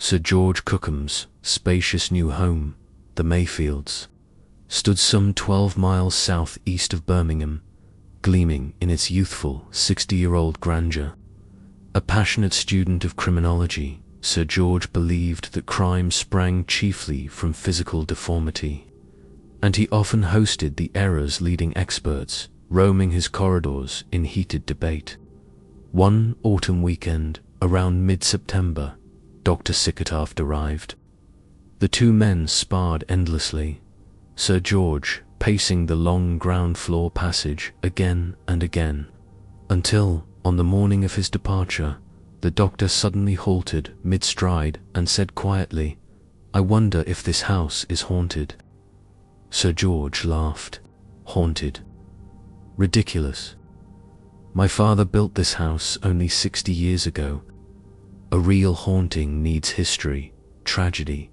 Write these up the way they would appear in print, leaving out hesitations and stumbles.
Sir George Cookham's spacious new home, the Mayfields, stood some 12 miles south-east of Birmingham, gleaming in its youthful 60-year-old grandeur. A passionate student of criminology, Sir George believed that crime sprang chiefly from physical deformity, and he often hosted the era's leading experts, roaming his corridors in heated debate. One autumn weekend, around mid-September, Dr. Sickertaft arrived. The two men sparred endlessly, Sir George pacing the long ground-floor passage again and again, until, on the morning of his departure, the doctor suddenly halted mid-stride and said quietly, "I wonder if this house is haunted." Sir George laughed. "Haunted? Ridiculous. My father built this house only 60 years ago. A real haunting needs history, tragedy.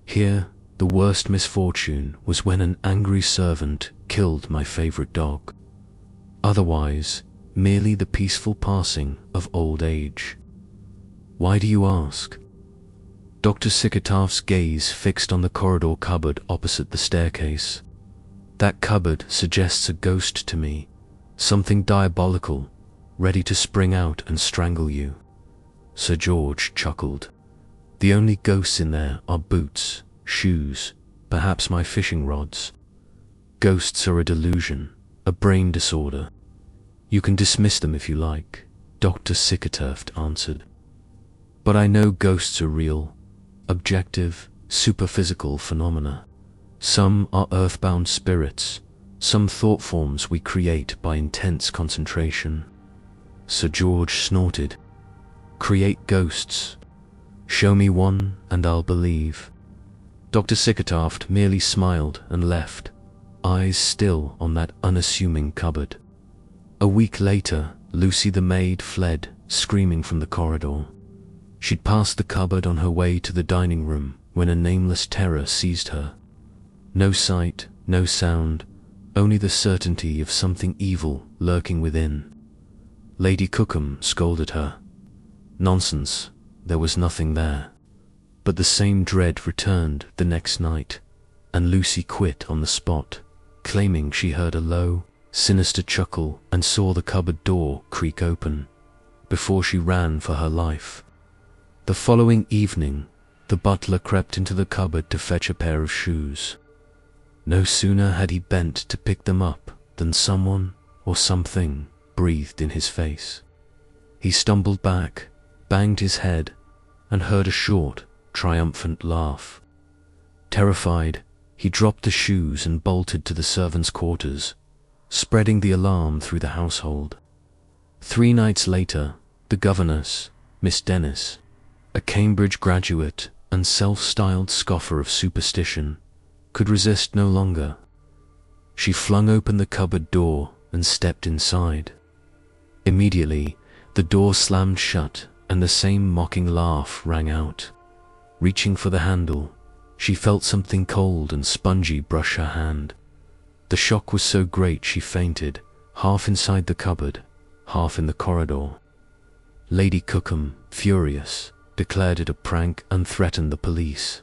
Here, the worst misfortune was when an angry servant killed my favorite dog. Otherwise, merely the peaceful passing of old age." "Why do you ask?" Dr. Sickertaft's gaze fixed on the corridor cupboard opposite the staircase. "That cupboard suggests a ghost to me, something diabolical, ready to spring out and strangle you." Sir George chuckled. "The only ghosts in there are boots, shoes, perhaps my fishing rods. Ghosts are a delusion, a brain disorder. You can dismiss them if you like," Dr. Sickertaft answered. "But I know ghosts are real, objective, superphysical phenomena. Some are earthbound spirits, some thought forms we create by intense concentration." Sir George snorted. "Create ghosts? Show me one and I'll believe." Dr. Sickertaft merely smiled and left, eyes still on that unassuming cupboard. A week later, Lucy the maid fled, screaming from the corridor. She'd passed the cupboard on her way to the dining room when a nameless terror seized her. No sight, no sound, only the certainty of something evil lurking within. Lady Cookham scolded her. Nonsense, there was nothing there. But the same dread returned the next night, and Lucy quit on the spot, claiming she heard a low, sinister chuckle and saw the cupboard door creak open, before she ran for her life. The following evening, the butler crept into the cupboard to fetch a pair of shoes. No sooner had he bent to pick them up than someone or something breathed in his face. He stumbled back, banged his head, and heard a short, triumphant laugh. Terrified, he dropped the shoes and bolted to the servants' quarters, spreading the alarm through the household. 3 nights later, the governess, Miss Dennis, a Cambridge graduate and self-styled scoffer of superstition, could resist no longer. She flung open the cupboard door and stepped inside. Immediately, the door slammed shut and the same mocking laugh rang out. Reaching for the handle, she felt something cold and spongy brush her hand. The shock was so great she fainted, half inside the cupboard, half in the corridor. Lady Cookham, furious, declared it a prank and threatened the police.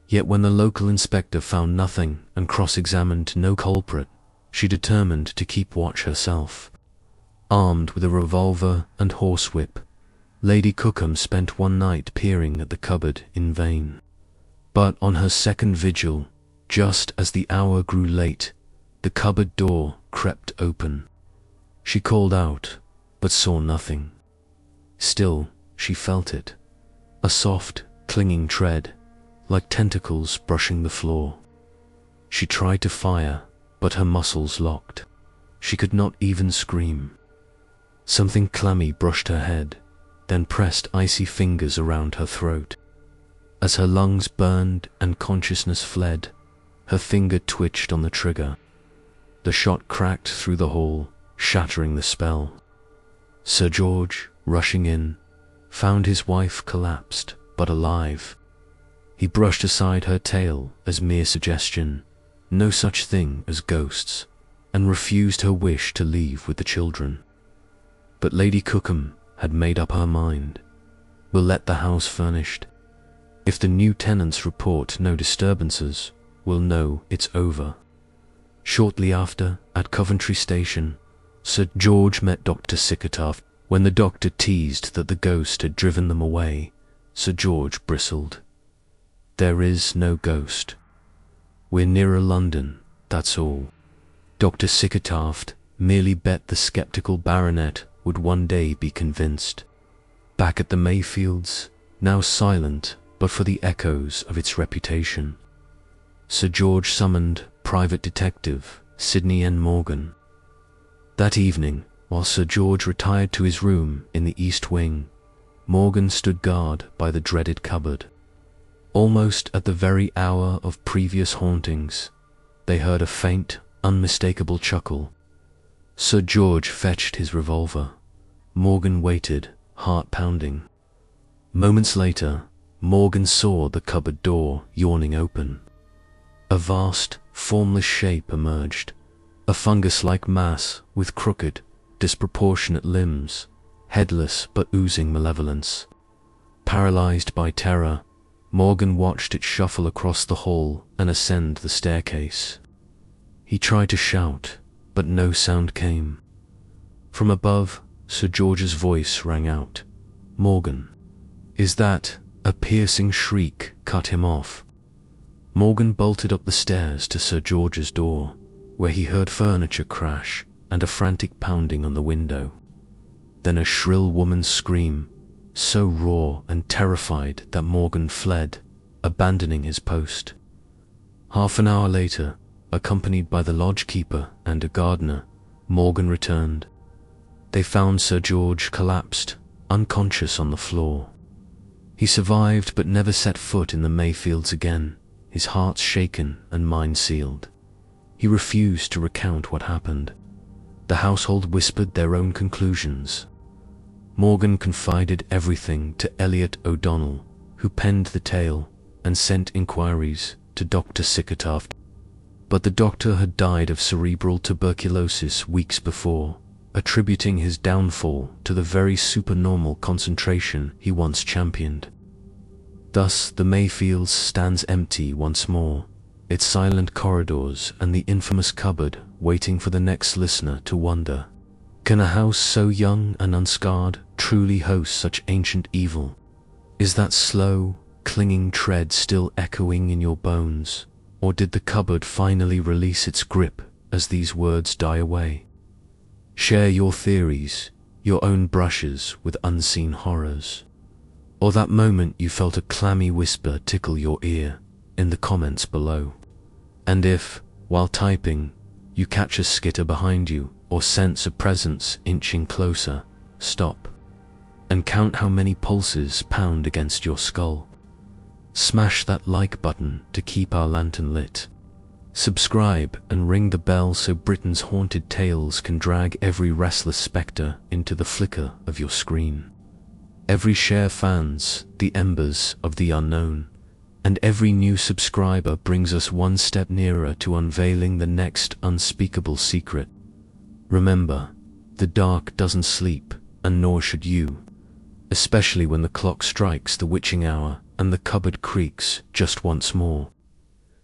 Yet when the local inspector found nothing and cross-examined no culprit, she determined to keep watch herself. Armed with a revolver and horsewhip, Lady Cookham spent one night peering at the cupboard in vain. But on her second vigil, just as the hour grew late, the cupboard door crept open. She called out, but saw nothing. Still, she felt it, a soft, clinging tread, like tentacles brushing the floor. She tried to fire, but her muscles locked. She could not even scream. Something clammy brushed her head, then pressed icy fingers around her throat. As her lungs burned and consciousness fled, her finger twitched on the trigger. The shot cracked through the hall, shattering the spell. Sir George, rushing in, found his wife collapsed, but alive. He brushed aside her tale as mere suggestion, no such thing as ghosts, and refused her wish to leave with the children. But Lady Cookham had made up her mind. "We'll let the house furnished. If the new tenants report no disturbances, we'll know it's over. Shortly after, at Coventry Station, Sir George met Dr. Sickertaft. When the doctor teased that the ghost had driven them away, Sir George bristled. "There is no ghost. We're nearer London, that's all." Dr. Sickertaft merely bet the sceptical baronet would one day be convinced. Back at the Mayfields, now silent but for the echoes of its reputation, Sir George summoned private detective Sidney N. Morgan. That evening, while Sir George retired to his room in the East Wing, Morgan stood guard by the dreaded cupboard. Almost at the very hour of previous hauntings, they heard a faint, unmistakable chuckle. Sir George fetched his revolver. Morgan waited, heart pounding. Moments later, Morgan saw the cupboard door yawning open. A vast, formless shape emerged, a fungus-like mass with crooked, disproportionate limbs, headless but oozing malevolence. Paralyzed by terror, Morgan watched it shuffle across the hall and ascend the staircase. He tried to shout, but no sound came. From above, Sir George's voice rang out. "Morgan." "Is that?" A piercing shriek cut him off. Morgan bolted up the stairs to Sir George's door, where he heard furniture crash and a frantic pounding on the window. Then a shrill woman's scream, so raw and terrified that Morgan fled, abandoning his post. Half an hour later, accompanied by the lodge-keeper and a gardener, Morgan returned. They found Sir George collapsed, unconscious on the floor. He survived but never set foot in the Mayfields again, his heart shaken and mind sealed. He refused to recount what happened. The household whispered their own conclusions. Morgan confided everything to Elliot O'Donnell, who penned the tale and sent inquiries to Dr. Sickertaft. But the doctor had died of cerebral tuberculosis weeks before, attributing his downfall to the very supernormal concentration he once championed. Thus the Mayfields stands empty once more, its silent corridors and the infamous cupboard waiting for the next listener to wonder. Can a house so young and unscarred truly host such ancient evil? Is that slow, clinging tread still echoing in your bones, or did the cupboard finally release its grip as these words die away? Share your theories, your own brushes with unseen horrors, or that moment you felt a clammy whisper tickle your ear, in the comments below. And if, while typing, you catch a skitter behind you or sense a presence inching closer, stop and count how many pulses pound against your skull. Smash that like button to keep our lantern lit. Subscribe and ring the bell so Britain's haunted tales can drag every restless spectre into the flicker of your screen. Every share fans the embers of the unknown, and every new subscriber brings us one step nearer to unveiling the next unspeakable secret. Remember, the dark doesn't sleep, and nor should you, especially when the clock strikes the witching hour and the cupboard creaks just once more.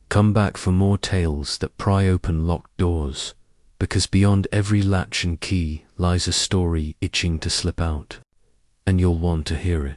Come back for more tales that pry open locked doors, because beyond every latch and key lies a story itching to slip out, and you'll want to hear it.